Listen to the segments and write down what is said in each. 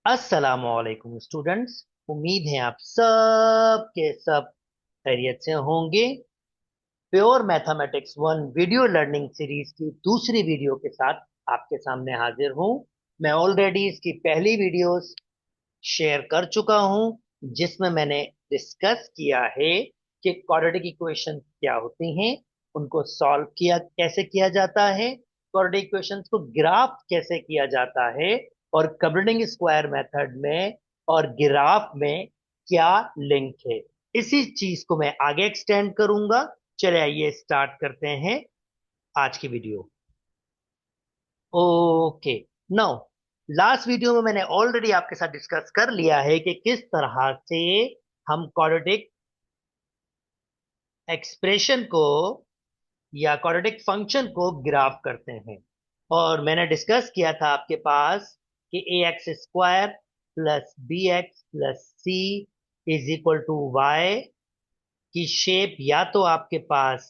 अस्सलामुअलैकुम स्टूडेंट्स। उम्मीद है आप सब के सब खैरियत से होंगे। Pure mathematics one video learning series की दूसरी वीडियो के साथ आपके सामने हाजिर हूं। मैं ऑलरेडी इसकी पहली वीडियोस शेयर कर चुका हूं, जिसमें मैंने डिस्कस किया है कि क्वाड्रेटिक इक्वेशन क्या होती हैं, उनको सॉल्व किया कैसे किया जाता है, क्वाड्रेटिक इक्वेशंस को ग्राफ कैसे किया जाता है, और कबर्डिंग स्क्वायर मेथड में और ग्राफ में क्या लिंक है। इसी चीज को मैं आगे एक्सटेंड करूंगा। चले आइए स्टार्ट करते हैं आज की video. Okay, now last video में मैंने ऑलरेडी आपके साथ डिस्कस कर लिया है कि किस तरह से हम क्वाड्रेटिक एक्सप्रेशन को या क्वाड्रेटिक फंक्शन को ग्राफ करते हैं। और मैंने डिस्कस किया था आपके पास कि a x square plus b x plus c is equal to y की शेप या तो आपके पास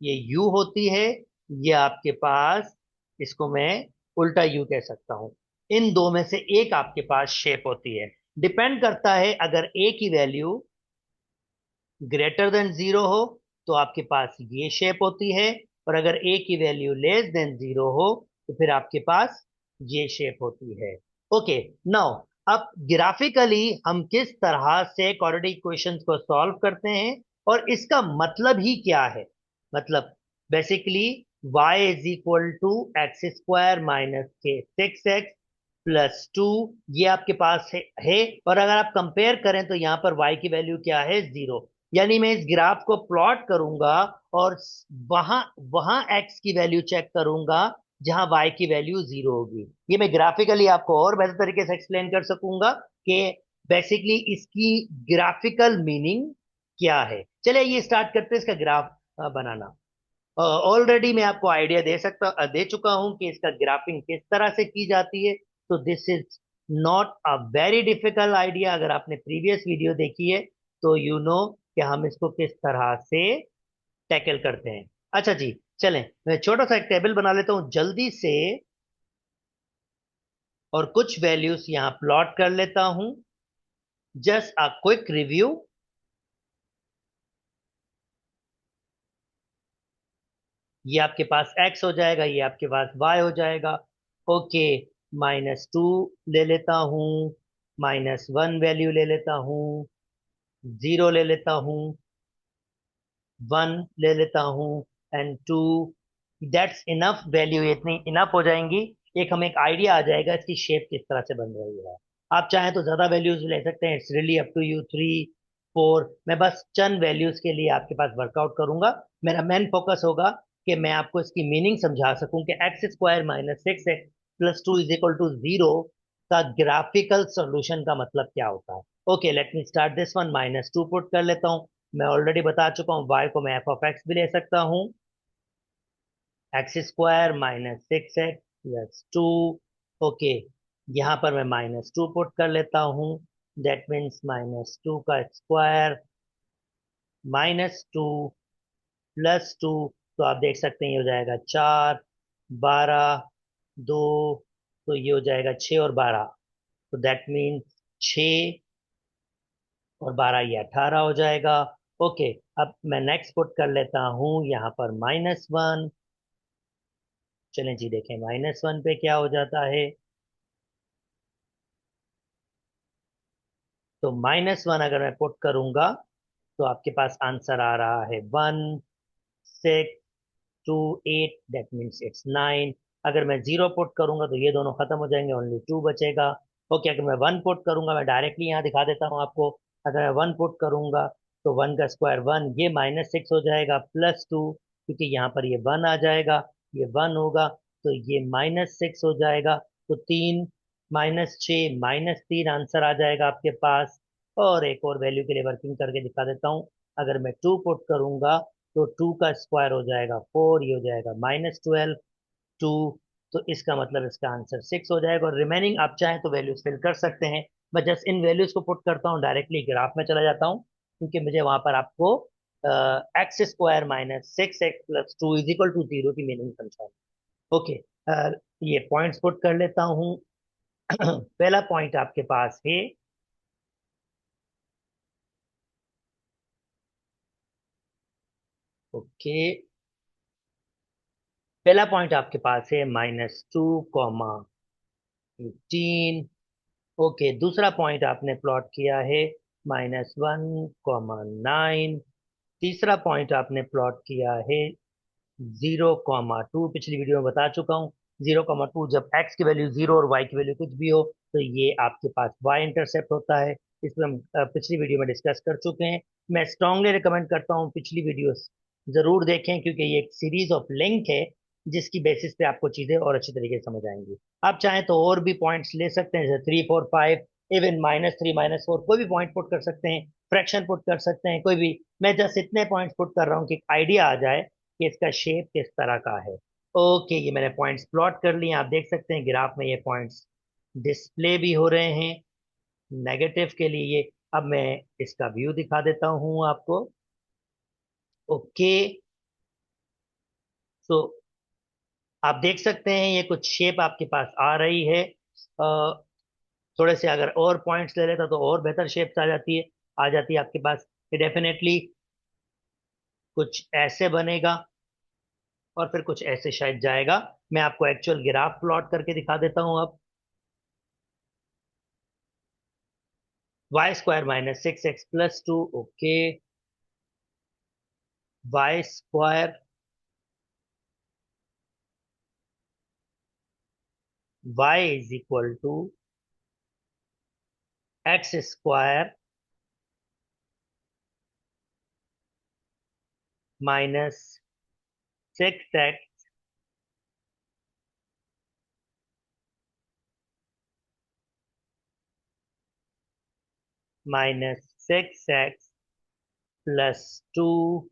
ये यू होती है, या आपके पास इसको मैं उल्टा यू कह सकता हूं। इन दो में से एक आपके पास शेप होती है। डिपेंड करता है, अगर ए की वैल्यू ग्रेटर देन जीरो हो तो आपके पास ये शेप होती है, और अगर ए की वैल्यू लेस देन जीरो हो तो फिर आपके पास ये शेप होती है। ओके, नाउ अब ग्राफिकली हम किस तरह से क्वाड्रेटिक इक्वेशंस को सॉल्व करते हैं और इसका मतलब ही क्या है। मतलब basically y is equal to x square minus के सिक्स एक्स प्लस टू, ये आपके पास है। और अगर आप कंपेयर करें तो यहाँ पर y की वैल्यू क्या है, जीरो। यानी मैं इस ग्राफ को प्लॉट करूंगा और वहां वहां x की वैल्यू चेक करूंगा जहां y की वैल्यू जीरो होगी। ये मैं ग्राफिकली आपको और बेहतर तरीके से एक्सप्लेन कर सकूंगा कि बेसिकली इसकी ग्राफिकल मीनिंग क्या है। चलिए ये स्टार्ट करते हैं इसका ग्राफ बनाना। ऑलरेडी मैं आपको आइडिया दे चुका हूं कि इसका ग्राफिंग किस तरह से की जाती है। तो this is not a very difficult idea. अगर आपने प्रीवियस वीडियो देखी है तो यू नो कि हम इसको किस तरह से टैकल करते हैं। अच्छा जी, चलें मैं छोटा सा एक टेबल बना लेता हूं जल्दी से, और कुछ वैल्यूज यहां प्लॉट कर लेता हूं। Just a quick review. ये आपके पास x हो जाएगा, ये आपके पास y हो जाएगा। ओके, माइनस टू ले लेता हूँ, माइनस वन वैल्यू ले लेता हूँ, जीरो ले लेता हूँ, वन ले लेता हूँ, and two. That's enough value, इतनी इनफ हो जाएंगी। एक हमें एक आइडिया आ जाएगा इसकी शेप किस तरह से बन रही है। आप चाहें तो ज्यादा वैल्यूज ले सकते हैं, it's really up to you, three four. मैं बस चंद वैल्यूज के लिए आपके पास वर्कआउट करूंगा। मेरा मेन फोकस होगा कि मैं आपको इसकी मीनिंग समझा सकूं कि x square minus six x plus two is equal to zero का ग्राफिकल सॉल्यूशन का मतलब क्या होता है। Okay, let me start this one. Minus two put कर लेता हूं। मैं ऑलरेडी बता चुका हूँ y को मैं एफ ऑफ एक्स भी ले सकता हूँ। X square minus six x plus to. Okay, यहाँ पर मैं माइनस टू पुट कर लेता हूँ। दैट मीन्स माइनस टू का square minus two plus two. तो आप देख सकते हैं ये हो जाएगा चार, बारह, दो, तो ये हो जाएगा छः और बारह। तो दैट मीन्स छः और बारह, ये अठारह हो जाएगा। ओके, अब मैं नेक्स्ट पुट कर लेता हूँ यहाँ पर माइनस वन। चलें जी देखें माइनस वन पे क्या हो जाता है। तो माइनस वन अगर मैं पुट करूंगा तो आपके पास आंसर आ रहा है one, six, two, eight, that means it's nine. अगर मैं जीरो पुट करूंगा तो ये दोनों खत्म हो जाएंगे, ओनली टू बचेगा। ओके, अगर मैं वन पुट करूंगा, मैं डायरेक्टली यहाँ दिखा देता हूँ आपको। अगर मैं वन पुट करूंगा तो वन का स्क्वायर वन, ये माइनस सिक्स हो जाएगा, प्लस टू, क्योंकि यहाँ पर ये वन आ जाएगा, ये वन होगा, तो ये माइनस सिक्स हो जाएगा। तो तीन माइनस छ माइनस तीन आंसर आ जाएगा आपके पास। और एक और वैल्यू के लिए वर्किंग करके दिखा देता हूँ। अगर मैं टू पुट करूंगा तो टू का स्क्वायर हो जाएगा फोर, ये हो जाएगा माइनस ट्वेल्व, टू। तो इसका मतलब इसका आंसर सिक्स हो जाएगा। और रिमेनिंग आप चाहें तो वैल्यूज फिल कर सकते हैं। मैं जस्ट इन वैल्यूज को पुट करता हूँ, डायरेक्टली ग्राफ में चला जाता हूँ, क्योंकि मुझे वहां पर आपको x square minus six x plus two is equal to zero की मीनिंग समझाना। ओके, ये पॉइंट्स पुट कर लेता हूँ। पहला पॉइंट आपके पास है ओके, पहला पॉइंट आपके पास है -2, 18। ओके, दूसरा पॉइंट आपने प्लॉट किया है -1, 9। तीसरा पॉइंट आपने प्लॉट किया है 0, 2। पिछली वीडियो में बता चुका हूँ 0, 2 जब x की वैल्यू 0 और y की वैल्यू कुछ भी हो तो ये आपके पास y इंटरसेप्ट होता है। इसमें हम पिछली वीडियो में डिस्कस कर चुके हैं। मैं स्ट्रांगली रिकमेंड करता हूँ पिछली वीडियोस जरूर देखें, क्योंकि ये एक सीरीज ऑफ लिंक है जिसकी बेसिस पे आपको चीजें और अच्छी तरीके से समझ आएंगी। आप चाहें तो और भी पॉइंट्स ले सकते हैं, जैसे 3, 4, 5, इवन -3, -4, कोई भी पॉइंट पुट कर सकते हैं, फ्रैक्शन पुट कर सकते हैं, कोई भी। मैं जस्ट इतने पॉइंट्स पुट कर रहा हूँ कि आइडिया आ जाए कि इसका शेप किस तरह का है। ओके, ये मैंने पॉइंट्स प्लॉट कर लिए, आप देख सकते हैं ग्राफ में ये पॉइंट्स डिस्प्ले भी हो रहे हैं नेगेटिव के लिए। अब मैं इसका व्यू दिखा देता हूं आपको। ओके, सो आप देख सकते हैं ये कुछ शेप आपके पास आ रही है। थोड़े से अगर और पॉइंट्स ले लेता तो और बेहतर शेप्स आ जाती है आपके पास। ये डेफिनेटली कुछ ऐसे बनेगा और फिर कुछ ऐसे शायद जाएगा। मैं आपको एक्चुअल ग्राफ प्लॉट करके दिखा देता हूं अब। y² -6x + 2। Okay, y² y = x² -6x -6x +2।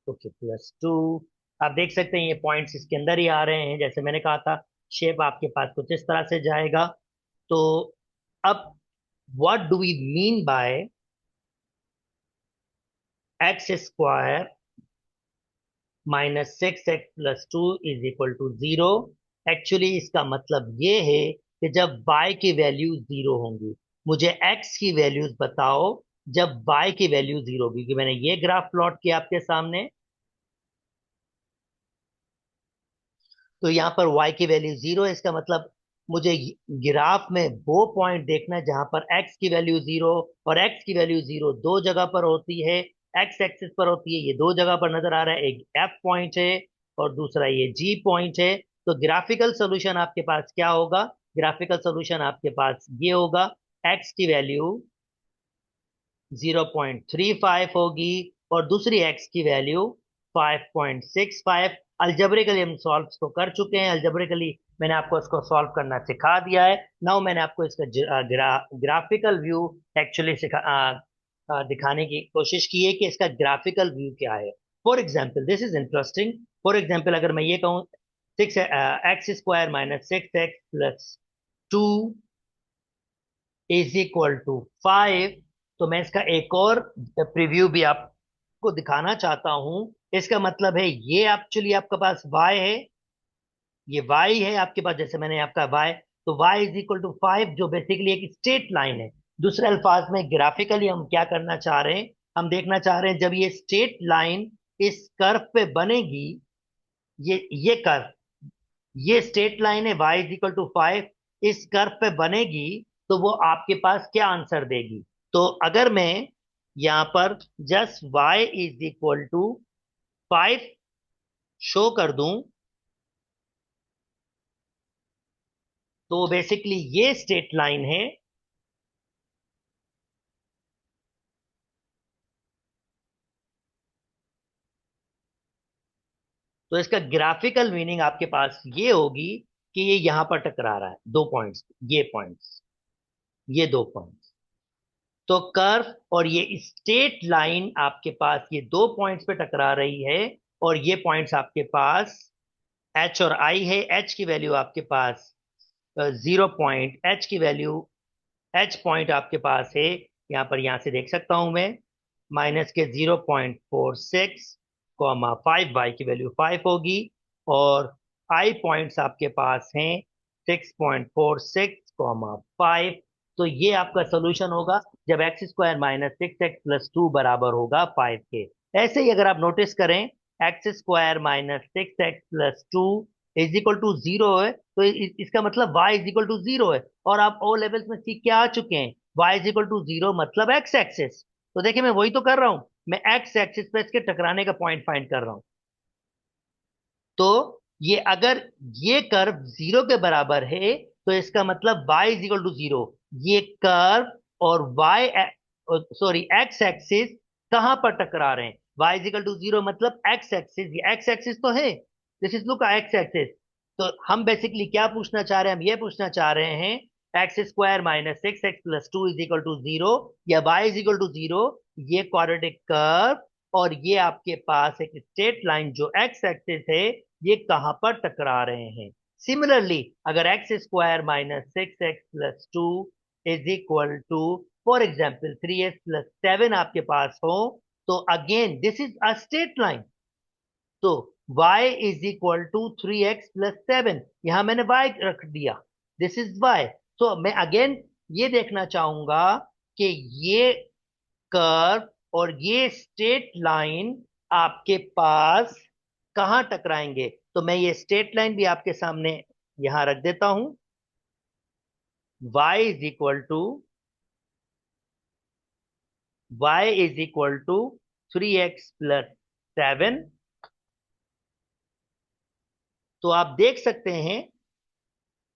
Okay, +2। आप देख सकते हैं ये पॉइंट्स इसके अंदर ही आ रहे हैं, जैसे मैंने कहा था शेप आपके पास कुछ इस तरह से जाएगा। तो अब what do we mean by x² -6x + 2 = 0? Actually इसका मतलब ये है कि जब y की वैल्यू 0 होंगी, मुझे x की वैल्यूज बताओ जब y की वैल्यू 0 होगी। कि मैंने ये ग्राफ प्लॉट किया आपके सामने, तो यहाँ पर y की वैल्यू 0 है, इसका मतलब मुझे ग्राफ में वो पॉइंट देखना है जहां पर x की वैल्यू 0 और x की वैल्यू 0 दो जगह पर होती है। x एक्सिस पर होती है, ये दो जगह पर नजर आ रहा है, एक f पॉइंट है और दूसरा ये g पॉइंट है। तो ग्राफिकल सोल्यूशन आपके पास क्या होगा? ग्राफिकल सोल्यूशन आपके पास ये होगा, x की वैल्यू 0.35 होगी और दूसरी x की वैल्यू 5.65। अल्जेब्रिकली हम सॉल्व तो कर चुके हैं, अल्जेब्रिकली मैंने आपको इसको सॉल्व करना सिखा दिया है। नाउ मैंने आपको इसका ग्राफिकल व्यू एक्चुअली दिखाने की कोशिश की है कि इसका ग्राफिकल व्यू क्या है। For example, this is interesting. For example, अगर मैं ये कहूँ 6x² - 6x + 2 = 5, तो मैं इसका एक और प्रीव्यू भी आपको दिखाना चाहता हूं। इसका मतलब है ये एक्चुअली आपके पास y है, ये y है आपके पास, जैसे मैंने आपका y, तो y = 5 जो बेसिकली एक स्ट्रेट लाइन है। दूसरे अल्फाज में ग्राफिकली हम क्या करना चाह रहे हैं, हम देखना चाह रहे हैं जब ये स्ट्रेट लाइन इस कर्व पे बनेगी, ये कर्व, ये स्ट्रेट लाइन है y = 5, इस कर्व पे बनेगी तो वो आपके पास क्या आंसर देगी? तो अगर मैं यहां पर जस्ट y = 5 शो कर दूं, तो बेसिकली ये स्ट्रेट लाइन है। तो इसका ग्राफिकल मीनिंग आपके पास ये होगी कि ये यहां पर टकरा रहा है दो पॉइंट्स, ये पॉइंट्स, ये दो पॉइंट्स। तो कर्व और ये स्ट्रेट लाइन आपके पास ये दो पॉइंट्स पे टकरा रही है, और ये पॉइंट्स आपके पास एच और आई है। एच की वैल्यू आपके पास 0 पॉइंट, एच की वैल्यू, एच पॉइंट आपके पास है यहाँ पर, यहां से देख सकता हूं मैं, -0.46, 5 y की वैल्यू 5 होगी। और आई पॉइंट्स आपके पास हैं 6.46, 5। तो ये आपका सोल्यूशन होगा जब एक्स स्क्वायर माइनस 6x+2 बराबर होगा 5 के। ऐसे ही अगर आप नोटिस करें, x square minus 6x+2 is equal to 0 है, तो इसका मतलब y इज इक्वल टू 0 है। और आप ओ लेवल्स में सीख के आ चुके हैं, y इज इक्वल टू 0 मतलब एक्स एक्सिस। तो देखिए मैं वही तो कर रहा हूं, मैं एक्स एक्सिस पे इसके टकराने का पॉइंट फाइंड कर रहा हूं। तो ये अगर ये कर्व 0 के बराबर है, तो इसका मतलब y इज इक्वल टू 0। ये कर्व और y, सॉरी, एक्स एक्सिस कहां पर टकरा रहे हैं? y इज इक्वल टू 0 मतलब एक्स एक्सिस, ये एक्स एक्सिस तो है, this is look x axis. तो हम बेसिकली क्या पूछना चाह रहे हैं? हम ये पूछना चाह रहे हैं x square minus 6x+2 is equal to 0 या y इज इक्वल टू 0, ये क्वाड्रेटिक कर्व और ये आपके पास एक स्ट्रेट लाइन जो एक्स एक्सिस है, ये कहां पर टकरा रहे हैं? सिमिलरली अगर x square minus 6x+2 is equal to, for example, 3x+7 आपके पास हो, तो again this is a straight line. तो y is equal to 3x+7, यहां मैंने y रख दिया, दिस इज y। तो मैं अगेन ये देखना चाहूंगा कि ये कर्व और ये स्ट्रेट लाइन आपके पास कहां टकराएंगे। तो मैं ये स्ट्रेट लाइन भी आपके सामने यहां रख देता हूं, y is equal to, y is equal to 3x+7। तो आप देख सकते हैं,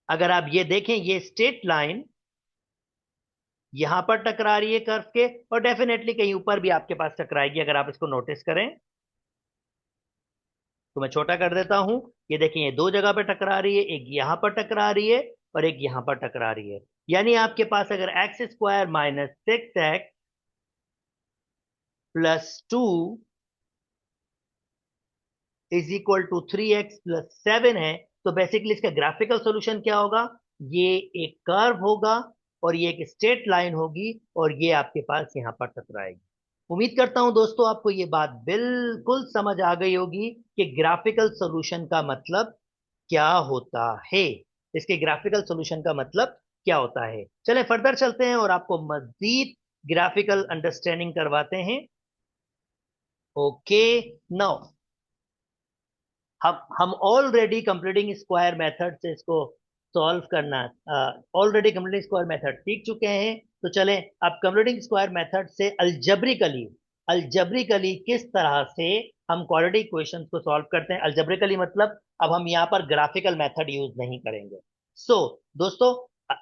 अगर आप ये देखें, ये स्ट्रेट लाइन यहां पर टकरा रही है कर्व के, और डेफिनेटली कहीं ऊपर भी आपके पास टकराएगी अगर आप इसको नोटिस करें। तो मैं छोटा कर देता हूं, ये देखिए ये दो जगह पे टकरा रही है, एक यहां पर टकरा रही है और एक यहां पर टकरा रही है। यानी आपके पास अगर x square minus 6x+2 is equal to 3x+7 है, तो बेसिकली इसका ग्राफिकल सॉल्यूशन क्या होगा? ये एक कर्व होगा और ये एक स्ट्रेट लाइन होगी और ये आपके पास यहां पर टकराएगी। उम्मीद करता हूं दोस्तों आपको ये बात बिल्कुल समझ आ गई होगी कि ग्राफिकल सॉल्यूशन का मतलब क्या होता है, इसके ग्राफिकल सॉल्यूशन का मतलब क्या होता है। चलें फर्दर चलते हैं और आपको मजीद ग्राफिकल अंडरस्टैंडिंग करवाते हैं। ओके, नाउ हम ऑलरेडी कंप्लीटिंग स्क्वायर मेथड से इसको सॉल्व करना, ऑलरेडी कंप्लीटिंग स्क्वायर मेथड सीख चुके हैं। तो चलें अब कंप्लीटिंग स्क्वायर मेथड से अल्जेब्रिकली, अल्जेब्रिकली किस तरह से हम क्वाड्रेटिक इक्वेशंस को सॉल्व करते हैं। अल्जेब्रिकली मतलब अब हम यहाँ पर ग्राफिकल मेथड यूज नहीं करेंगे। दोस्तों,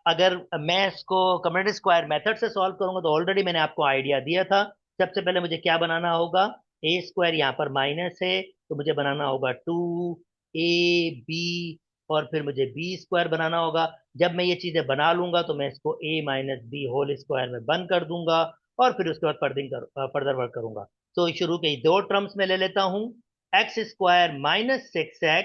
अगर मैं इसको कंप्लीटिंग स्क्वायर मेथड से सॉल्व करूंगा, तो ऑलरेडी मैंने आपको आइडिया दिया था। सबसे पहले मुझे क्या बनाना होगा? ए स्क्वायर यहाँ पर माइनस है, तो मुझे बनाना होगा 2ab, और फिर मुझे बी स्क्वायर बनाना होगा। जब मैं ये चीजें बना लूंगा तो मैं इसको a-b होल स्क्वायर में बंद कर दूंगा और फिर उसके बाद फर्दर वर्क करूंगा। तो शुरू के दो टर्म्स में ले लेता हूं, एक्स स्क्वायर माइनस 6x,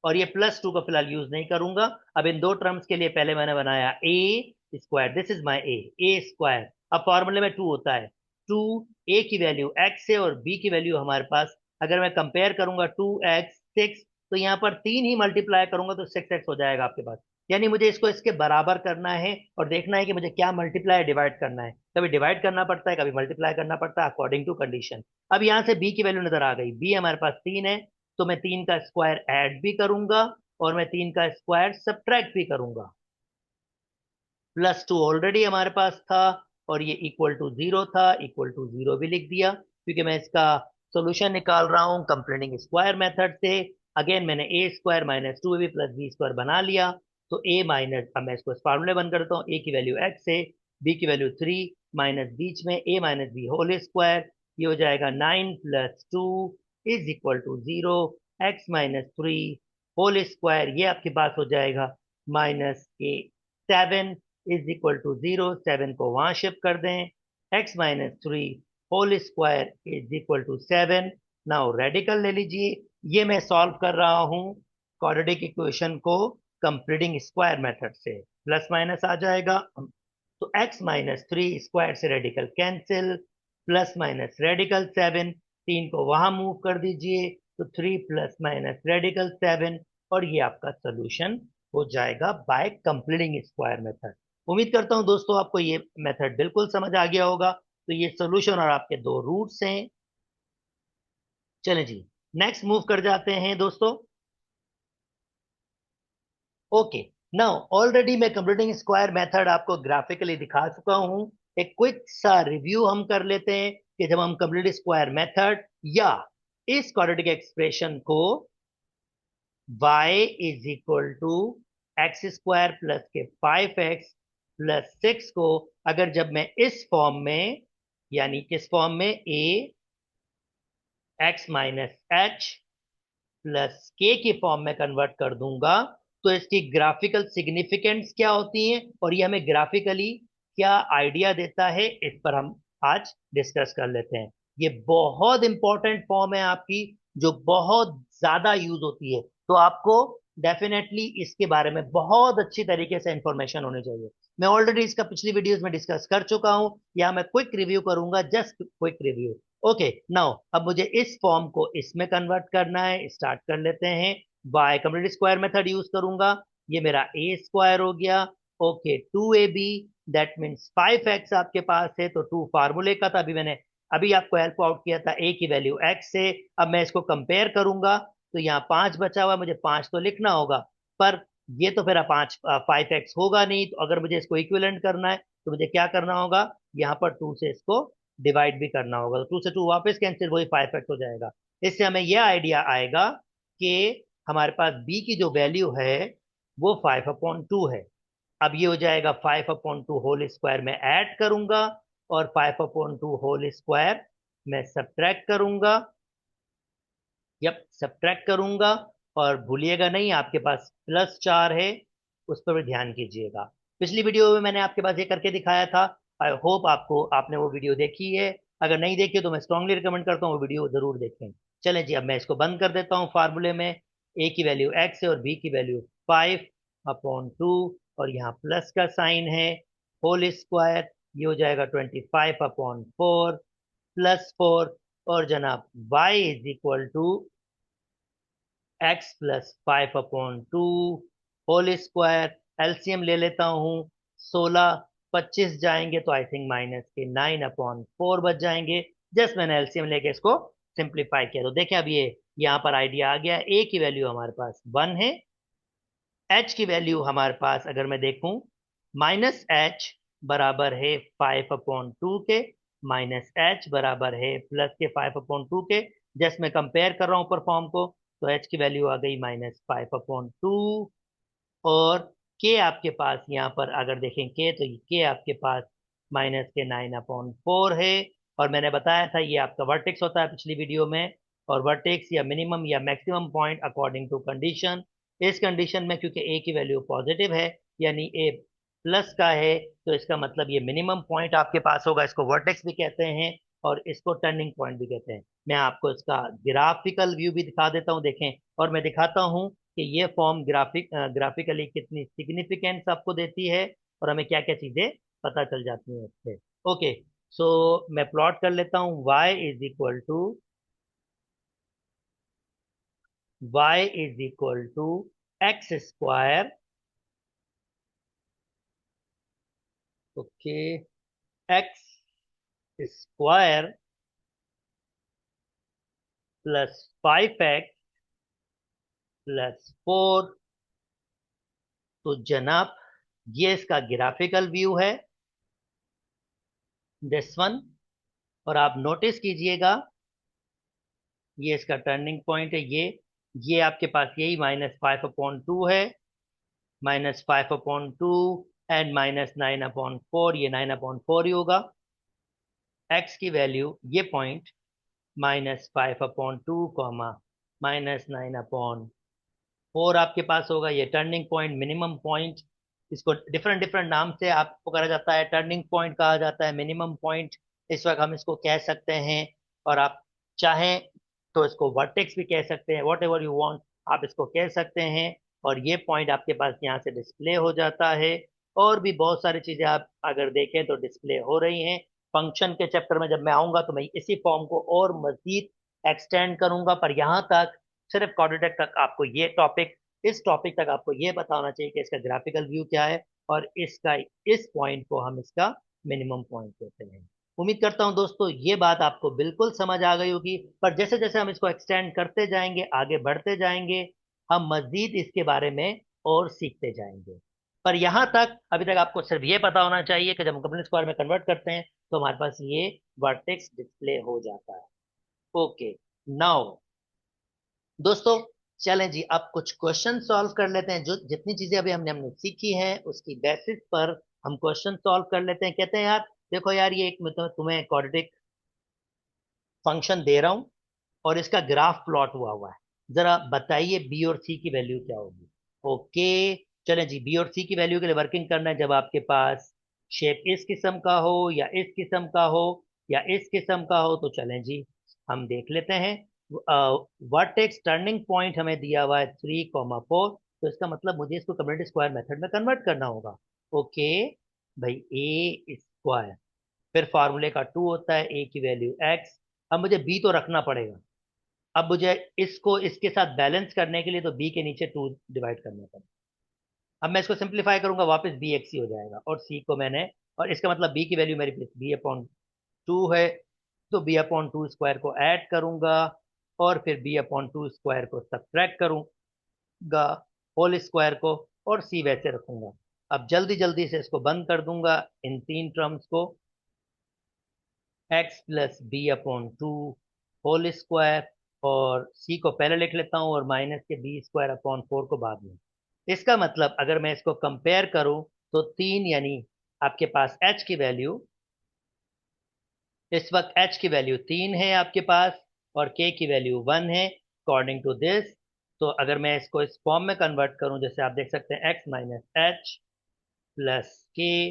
और ये +2 का फिलहाल यूज नहीं करूंगा। अब इन दो टर्म्स के लिए पहले मैंने बनाया a square, this is my a square. अब फॉर्मूले में 2 होता है, 2, ए की वैल्यू x है और b की वैल्यू हमारे पास, अगर मैं कंपेयर करूंगा 2x 6, तो यहाँ पर 3 ही मल्टीप्लाई करूंगा तो 6x हो जाएगा आपके पास। यानी मुझे इसको इसके बराबर करना है और देखना है कि मुझे क्या मल्टीप्लाई डिवाइड करना है। कभी डिवाइड करना पड़ता है, कभी मल्टीप्लाई करना पड़ता है अकॉर्डिंग टू कंडीशन। अब यहाँ से b की वैल्यू नजर आ गई, b हमारे पास 3 है, तो मैं 3 का स्क्वायर ऐड भी करूंगा और मैं 3 का स्क्वायर सब्ट्रैक्ट भी करूंगा। +2 ऑलरेडी हमारे पास था और ये इक्वल टू 0 था, इक्वल टू 0 भी लिख दिया क्योंकि मैं इसका सॉल्यूशन निकाल रहा हूं कंप्लीटिंग स्क्वायर मेथड से। अगेन मैंने a square minus 2ab plus b square बना लिया। तो ए माइनस, अब मैं इसको फार्मूले बंद करता हूँ, ए की वैल्यू x है, बी की वैल्यू 3, माइनस बीच में a minus B whole square, ये हो जाएगा 9 + 2 is equal to 0, x minus 3 whole square, ये आपके पास हो जाएगा -7 इज इक्वल टू 0, 7 को वहां शिफ्ट कर दें, x minus 3 whole square is equal to 7। Now radical ले लीजिए, ये मैं सॉल्व कर रहा हूं क्वाड्रेटिक इक्वेशन को कंप्लीटिंग स्क्वायर मेथड से, प्लस माइनस आ जाएगा। तो x माइनस 3 स्क्वायर से radical cancel, plus minus radical 7, 3 को वहां मूव कर दीजिए, तो 3 प्लस माइनस रेडिकल 7, और ये आपका सोल्यूशन हो जाएगा बाय कंप्लीटिंग स्क्वायर मेथड। उम्मीद करता हूं दोस्तों आपको ये मेथड बिल्कुल समझ आ गया होगा। तो ये सोल्यूशन और आपके दो रूट्स हैं। चलें जी, नेक्स्ट मूव कर जाते हैं दोस्तों। ओके, नाउ ऑलरेडी मैं कंप्लीटिंग स्क्वायर मेथड आपको ग्राफिकली दिखा चुका हूं। एक क्विक सा रिव्यू हम कर लेते हैं कि जब हम कंप्लीट स्क्वायर मेथड या इस क्वाड्रेटिक एक्सप्रेशन को y is equal to x square plus के 5x प्लस 6 को अगर जब मैं इस फॉर्म में, यानी किस फॉर्म में, a x minus H plus के की फॉर्म में कन्वर्ट कर दूंगा तो इसकी ग्राफिकल सिग्निफिकेंस क्या होती है और ये हमें ग्राफिकली क्या आइडिया देता है, इस पर हम आज डिस्कस कर लेते हैं। ये बहुत इंपॉर्टेंट फॉर्म है आपकी, जो बहुत ज्यादा यूज होती है, तो आपको डेफिनेटली इसके बारे में बहुत अच्छी तरीके से इंफॉर्मेशन होनी चाहिए। मैं ऑलरेडी इसका पिछली वीडियोस में डिस्कस कर चुका हूं, यहां मैं क्विक रिव्यू करूंगा, just quick review. Okay, now अब मुझे इस फॉर्म को इसमें कन्वर्ट करना है। स्टार्ट कर लेते हैं। By complete square method use करूंगा। ये मेरा ए स्क्वायर हो गया। Okay, 2ab, that means 5x आपके पास है, तो 2 फार्मूले का था। अभी आपको हेल्प आउट किया था a की वैल्यू x से। अब मैं इसको कंपेयर करूंगा तो यहाँ 5 बचा हुआ, मुझे 5 तो लिखना होगा, पर ये तो फिर 5x होगा नहीं। तो अगर मुझे इसको इक्विवेलेंट करना है तो मुझे क्या करना होगा, यहाँ पर 2 से इसको डिवाइड भी करना होगा। तो 2 से 2 वापस कैंसिल, वही 5x हो जाएगा। इससे हमें यह आइडिया आएगा कि हमारे पास b की जो वैल्यू है वो 5/2 है। अब ये हो जाएगा 5/2 होल स्क्वायर में ऐड करूंगा और 5/2 होल स्क्वायर में सब्ट्रैक्ट करूंगा। यप, सब्ट्रैक्ट करूंगा। और भूलिएगा नहीं, आपके पास +4 है, उस पर भी ध्यान कीजिएगा। पिछली वीडियो में मैंने आपके पास ये करके दिखाया था। आई होप आपने वो वीडियो देखी है। अगर नहीं देखी तो मैं स्ट्रांगली रिकमेंड करता हूँ वो वीडियो जरूर देखें। चलें जी, अब मैं इसको बंद कर देता हूँ फार्मूले में। ए की वैल्यू x है और b की वैल्यू 5/2, और यहाँ प्लस का साइन है, होल स्क्वायर, ये हो जाएगा 25/4 +4। और जनाब y is equal to x plus 5/2 whole square. LCM ले लेता हूँ, 16 25 जाएंगे तो आई थिंक माइनस के 9/4 बच जाएंगे। जस्ट मैंने एलसीएम लेके इसको सिंप्लीफाई किया, तो देखें अब ये यहाँ पर आइडिया आ गया। ए की वैल्यू हमारे पास 1 है, एच की वैल्यू हमारे पास अगर मैं देखूं, -h बराबर है 5/2 के, -h बराबर है प्लस के 5/2 के। जस्ट मैं कंपेयर कर रहा हूं ऊपर फॉर्म को, तो h की वैल्यू आ गई -5/2। और के आपके पास यहाँ पर अगर देखें के, तो के आपके पास माइनस के 9/4 है। और मैंने बताया था ये आपका वर्टेक्स होता है पिछली वीडियो में, और वर्टेक्स या मिनिमम या maximum point according to condition. इस कंडीशन में क्योंकि ए की वैल्यू पॉजिटिव है, यानी ए प्लस का है, तो इसका मतलब ये मिनिमम पॉइंट आपके पास होगा। इसको वर्टेक्स भी कहते हैं और इसको टर्निंग पॉइंट भी कहते हैं। मैं आपको इसका ग्राफिकल व्यू भी दिखा देता हूँ, देखें। और मैं दिखाता हूँ कि ये फॉर्म ग्राफिकली कितनी सिग्निफिकेंस आपको देती है और हमें क्या क्या चीजें पता चल जाती हैं इससे। ओके, सो मैं प्लॉट कर लेता हूँ। y is equal to x square. Okay, x square +5x +4। तो जनाब ये इसका ग्राफिकल व्यू है, दिस वन। और आप नोटिस कीजिएगा, ये इसका टर्निंग पॉइंट है। ये आपके पास यही -5/2 है, -5/2 एंड -9/4, ये 9/4 ही होगा। एक्स की वैल्यू ये पॉइंट -5/2 कॉमा -9/4 आपके पास होगा। ये टर्निंग पॉइंट, मिनिमम पॉइंट, इसको डिफरेंट डिफरेंट नाम से आपको कहा जाता है। टर्निंग पॉइंट कहा जाता है, मिनिमम पॉइंट इस वक्त हम इसको कह सकते हैं। और आप चाहें तो इसको वर्टेक्स भी कह सकते हैं, वॉट एवर यू वॉन्ट आप इसको कह सकते हैं। और ये पॉइंट आपके पास यहाँ से डिस्प्ले हो जाता है। और भी बहुत सारी चीजें आप अगर देखें तो डिस्प्ले हो रही हैं। फंक्शन के चैप्टर में जब मैं आऊंगा तो मैं इसी फॉर्म को और मजीद एक्सटेंड करूंगा, पर यहाँ तक सिर्फ क्वाड्रेटिक तक आपको ये टॉपिक इस टॉपिक तक आपको ये पता होना चाहिए कि इसका ग्राफिकल व्यू क्या है और इसका इस पॉइंट को हम इसका मिनिमम पॉइंट कहते हैं। उम्मीद करता हूं दोस्तों ये बात आपको बिल्कुल समझ आ गई होगी, पर जैसे जैसे हम इसको एक्सटेंड करते जाएंगे, आगे बढ़ते जाएंगे, हम मजीद इसके बारे में और सीखते जाएंगे। पर यहां तक अभी तक आपको सिर्फ ये पता होना चाहिए कि जब हम कंप्लीट स्क्वायर में कन्वर्ट करते हैं तो हमारे पास ये वर्टेक्स डिस्प्ले हो जाता है। ओके, नाउ दोस्तों चलें जी, अब कुछ क्वेश्चन सॉल्व कर लेते हैं। जो जितनी चीजें अभी हमने हमने सीखी हैं उसकी बेसिस पर हम क्वेश्चन सॉल्व कर लेते हैं। कहते हैं यार देखो यार, ये एक मतलब तुम्हें क्वाड्रेटिक फंक्शन दे रहा हूं और इसका ग्राफ प्लॉट हुआ हुआ है, जरा बताइए बी और सी की वैल्यू क्या होगी। ओके, चलें जी, बी और सी की वैल्यू के लिए वर्किंग करना है। जब आपके पास शेप इस किस्म का हो या इस किस्म का हो या इस किस्म का हो तो चलें जी हम देख लेते हैं। वर्टेक्स टर्निंग पॉइंट हमें दिया हुआ है 3,4, तो इसका मतलब मुझे इसको कम्युनिटी स्क्वायर मेथड में कन्वर्ट करना होगा। ओके भाई, ए स्क्वायर, फिर फार्मूले का 2 होता है, ए की वैल्यू एक्स। अब मुझे बी तो रखना पड़ेगा। अब मुझे इसको इसके साथ बैलेंस करने के लिए तो बी के नीचे 2 डिवाइड करना पड़ेगा। अब मैं इसको सिंप्लीफाई करूंगा, वापस बी एक्स ही हो जाएगा, और सी को मैंने, और इसका मतलब बी की वैल्यू मेरी बी अपॉन 2 है, तो बी अपॉन 2 स्क्वायर को ऐड करूंगा और फिर बी अपॉन 2 स्क्वायर को सब्ट्रैक्ट करूंगा होल स्क्वायर को, और सी वैसे रखूंगा। अब जल्दी जल्दी से इसको बंद कर दूंगा इन तीन टर्म्स को, X plus B upon 2 whole square, और सी को पहले लिख लेता हूं और माइनस के बी स्क्वायर अपॉन 4 को बाद में। इसका मतलब अगर मैं इसको कंपेयर करूं तो 3, यानी आपके पास h की वैल्यू, इस वक्त h की वैल्यू 3 है आपके पास और k की वैल्यू 1 है अकॉर्डिंग टू दिस। तो अगर मैं इसको इस फॉर्म में कन्वर्ट करूं, जैसे आप देख सकते हैं x माइनस एच प्लस के,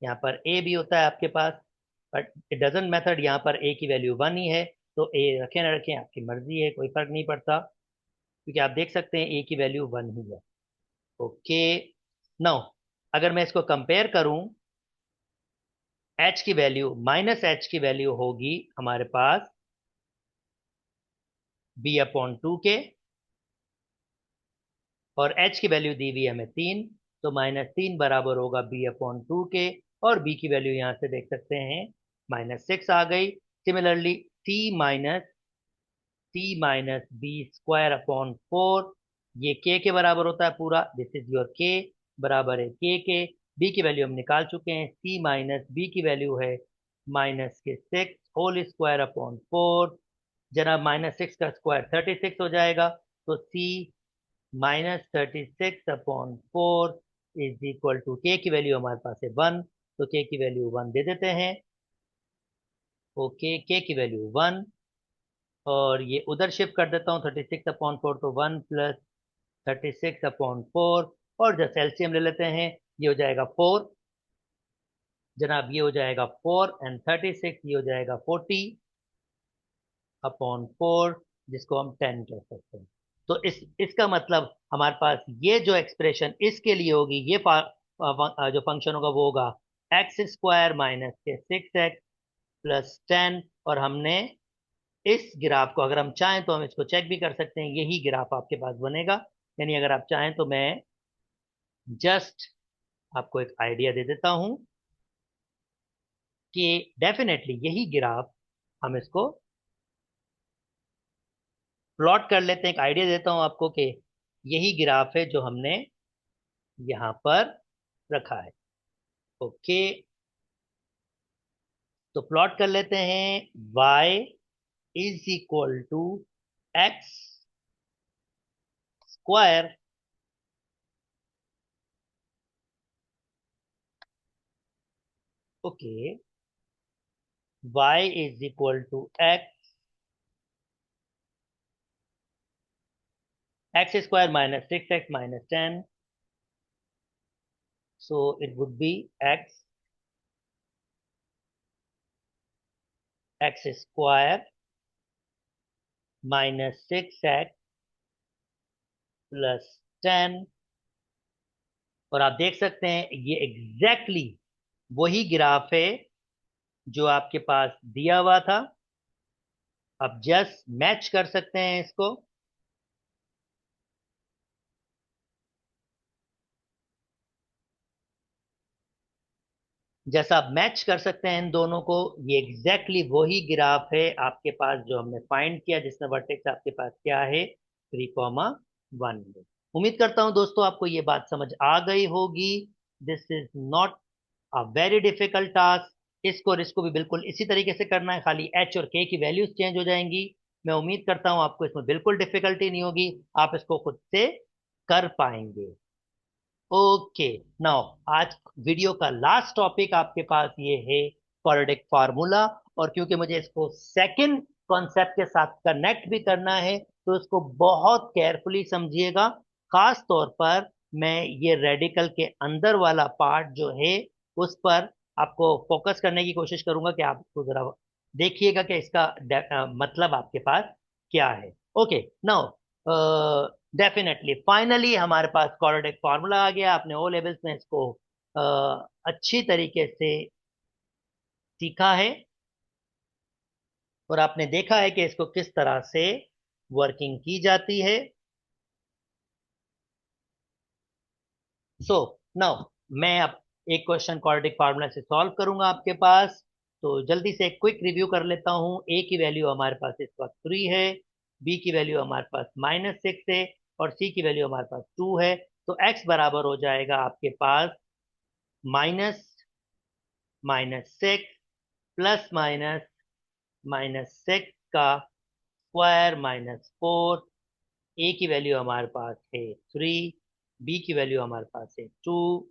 यहाँ पर a भी होता है आपके पास, बट इट डजेंट मैटर, यहाँ पर a की वैल्यू 1 ही है, तो a रखें ना रखें आपकी मर्जी है, कोई फर्क नहीं पड़ता, क्योंकि आप देख सकते हैं a की वैल्यू 1 ही है। ओके, नाउ अगर मैं इसको कंपेयर करूं, h की वैल्यू माइनस एच की वैल्यू होगी हमारे पास b अपॉन 2 के, और h की वैल्यू दी हुई है हमें 3, तो -3 बराबर होगा b अपॉन 2 के, और b की वैल्यू यहां से देख सकते हैं -6 आ गई। Similarly c minus b square upon 4, ये k के बराबर होता है पूरा, दिस इज योर k, बराबर है k के। b की वैल्यू हम निकाल चुके हैं, c माइनस बी की वैल्यू है -6 होल स्क्वायर अपॉन 4, जनाब -6 का स्क्वायर 36 हो जाएगा, तो c -36/4 इज इक्वल टू, के की वैल्यू हमारे पास है 1, तो के की वैल्यू 1 दे देते हैं। ओके, के की वैल्यू 1, और ये उधर शिफ्ट कर देता हूँ, 36/4 तो 1 प्लस 36/4, और जैसे एलसीएम ले लेते हैं, ये हो जाएगा 4 जनाब, ये हो जाएगा 4 एंड 36, ये हो जाएगा 40/4, जिसको हम 10 कह सकते हैं। तो इसका मतलब हमारे पास ये जो एक्सप्रेशन इसके लिए होगी, ये जो फंक्शन होगा वो होगा एक्स स्क्वायर माइनस के 6x प्लस 10, और हमने इस ग्राफ को, अगर हम चाहें तो हम इसको चेक भी कर सकते हैं, यही ग्राफ आपके पास बनेगा। यानी अगर आप चाहें तो मैं जस्ट आपको एक आइडिया दे देता हूं कि डेफिनेटली यही ग्राफ, हम इसको प्लॉट कर लेते हैं। एक आइडिया देता हूं आपको कि यही ग्राफ है जो हमने यहां पर रखा है। ओके, तो प्लॉट कर लेते हैं, y is equal to x square, okay, y is equal to x square minus 6x minus 10, so it would be x square minus 6x plus 10, और आप देख सकते हैं ये एग्जैक्टली exactly वही ग्राफ है जो आपके पास दिया हुआ था। अब जस्ट मैच कर सकते हैं इसको, जैसा आप मैच कर सकते हैं इन दोनों को, ये एग्जैक्टली वही ग्राफ है आपके पास जो हमने फाइंड किया, जिसमें वर्टेक्स आपके पास क्या है, 3,1 है। उम्मीद करता हूं दोस्तों आपको ये बात समझ आ गई होगी। This is not a very difficult task. इसको और इसको भी बिल्कुल इसी तरीके से करना है, खाली एच और के की वैल्यूज चेंज हो जाएंगी। मैं उम्मीद करता हूं आपको इसमें बिल्कुल डिफिकल्टी नहीं होगी, आप इसको खुद से कर पाएंगे। ओके, नाउ आज वीडियो का लास्ट टॉपिक आपके पास ये है क्वाड्रेटिक फार्मूला। और क्योंकि मुझे इसको सेकंड कॉन्सेप्ट के साथ कनेक्ट भी करना है, तो इसको बहुत केयरफुली समझिएगा। खास तौर पर मैं ये रेडिकल के अंदर वाला पार्ट जो है उस पर आपको फोकस करने की कोशिश करूंगा कि आप इसको जरा देखिएगा कि इसका मतलब आपके पास क्या है। ओके, नाउ डेफिनेटली फाइनली हमारे पास क्वाड्रेटिक फार्मूला आ गया। आपने ओ लेवल्स में इसको अच्छी तरीके से सीखा है और आपने देखा है कि इसको किस तरह से वर्किंग की जाती है। सो नाउ मैं अब एक क्वेश्चन क्वाड्रेटिक फार्मूला से सॉल्व करूंगा आपके पास। तो जल्दी से एक क्विक रिव्यू कर लेता हूं। ए की वैल्यू हमारे पास इस वक्त 3 है, बी की वैल्यू हमारे पास -6 है, और सी की वैल्यू हमारे पास 2 है। तो एक्स बराबर हो जाएगा आपके पास माइनस -6 प्लस माइनस -6 का स्क्वायर -4। ए की वैल्यू हमारे पास है 3, बी की वैल्यू हमारे पास है 2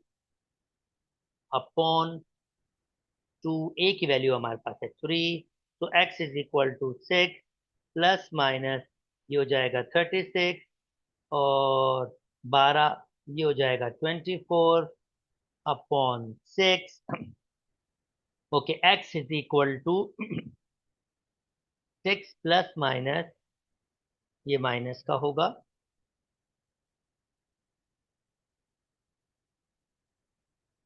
अपॉन 2, ए की वैल्यू हमारे पास है 3। तो x is equal to 6 plus minus ये हो जाएगा 36 और 12, ये हो जाएगा 24 upon 6। Okay, x is equal to 6 plus minus ये माइनस का होगा,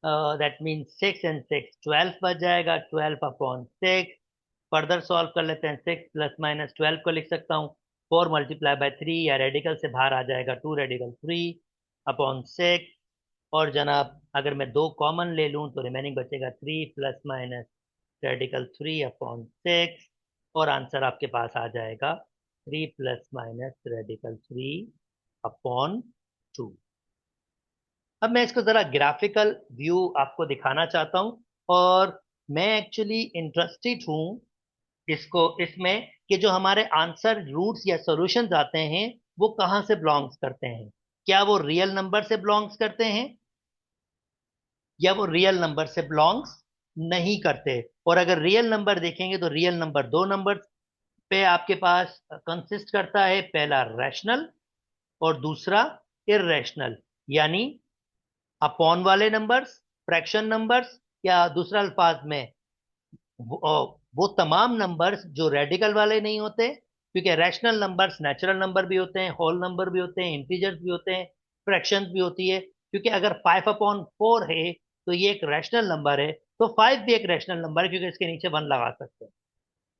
दैट मीन 6 एंड 6 12 बच जाएगा, 12 अपॉन 6। फर्दर सॉल्व कर लेते हैं, 6 प्लस माइनस 12 को लिख सकता हूँ 4 मल्टीप्लाई बाय 3, या रेडिकल से बाहर आ जाएगा 2 रेडिकल 3 अपॉन 6। और जनाब अगर मैं दो कॉमन ले लूँ तो रिमेनिंग बचेगा 3 प्लस माइनस रेडिकल 3 अपॉन 6, और आंसर आपके पास आ जाएगा 3 प्लस माइनस रेडिकल 3 अपॉन 2। अब मैं इसको जरा ग्राफिकल व्यू आपको दिखाना चाहता हूं, और मैं एक्चुअली इंटरेस्टेड हूं इसको इसमें कि जो हमारे आंसर रूट्स या सॉल्यूशंस आते हैं वो कहां से बिलोंग्स करते हैं। क्या वो रियल नंबर से बिलोंग्स करते हैं या वो रियल नंबर से बिलोंग्स नहीं करते। और अगर रियल नंबर देखेंगे तो रियल नंबर दो नंबर पे आपके पास कंसिस्ट करता है, पहला रैशनल और दूसरा इररेशनल। यानी अपॉन वाले नंबर्स, फ्रैक्शन नंबर्स, या दूसरा अल्फाज में वो तमाम नंबर्स जो रेडिकल वाले नहीं होते। क्योंकि रैशनल नंबर्स नेचुरल नंबर भी होते हैं, होल नंबर भी होते हैं, इंटीजर्स भी होते हैं, फ्रैक्शंस भी होती है। क्योंकि अगर 5/4 है तो ये एक रैशनल नंबर है, तो 5 भी एक रैशनल नंबर है क्योंकि इसके नीचे 1 लगा सकते हैं।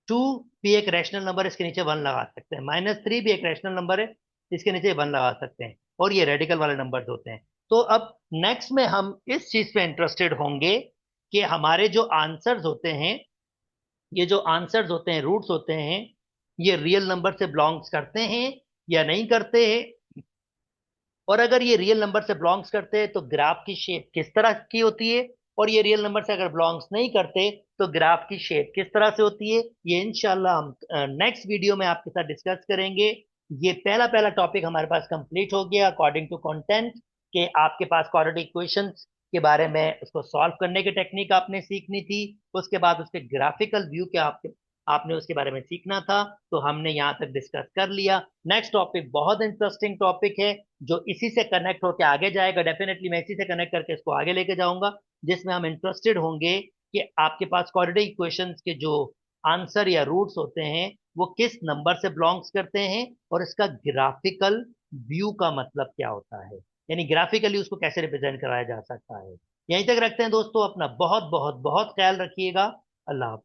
2 भी एक रैशनल नंबर है, इसके नीचे 1 लगा सकते हैं। -3 भी एक रैशनल नंबर है, इसके नीचे 1 लगा सकते हैं। और ये रेडिकल वाले नंबर्स होते हैं। तो अब नेक्स्ट में हम इस चीज पे इंटरेस्टेड होंगे कि हमारे जो आंसर्स होते हैं, ये जो आंसर्स होते हैं, रूट्स होते हैं, ये रियल नंबर से बिलोंग्स करते हैं या नहीं करते हैं। और अगर ये रियल नंबर से बिलोंग्स करते हैं तो ग्राफ की शेप किस तरह की होती है, और ये रियल नंबर से अगर बिलोंग्स नहीं करते तो ग्राफ की शेप किस तरह से होती है, ये इंशाल्लाह हम नेक्स्ट वीडियो में आपके साथ डिस्कस करेंगे। ये पहला पहला टॉपिक हमारे पास कंप्लीट हो गया अकॉर्डिंग टू कंटेंट, कि आपके पास क्वाड्रेटिक इक्वेशंस के बारे में उसको सॉल्व करने की टेक्निक आपने सीखनी थी। उसके बाद उसके ग्राफिकल व्यू के आपने उसके बारे में सीखना था। तो हमने यहाँ तक डिस्कस कर लिया। नेक्स्ट टॉपिक बहुत इंटरेस्टिंग टॉपिक है जो इसी से कनेक्ट होकर आगे जाएगा। डेफिनेटली मैं इसी से कनेक्ट करके इसको आगे लेके जाऊंगा, जिसमें हम इंटरेस्टेड होंगे कि आपके पास क्वाड्रेटिक इक्वेशंस के जो आंसर या रूट्स होते हैं वो किस नंबर से बिलोंग्स करते हैं, और इसका ग्राफिकल व्यू का मतलब क्या होता है, यानी ग्राफिकली उसको कैसे रिप्रेजेंट कराया जा सकता है। यहीं तक रखते हैं दोस्तों, अपना बहुत बहुत बहुत ख्याल रखिएगा। अल्लाह हाफ़िज़।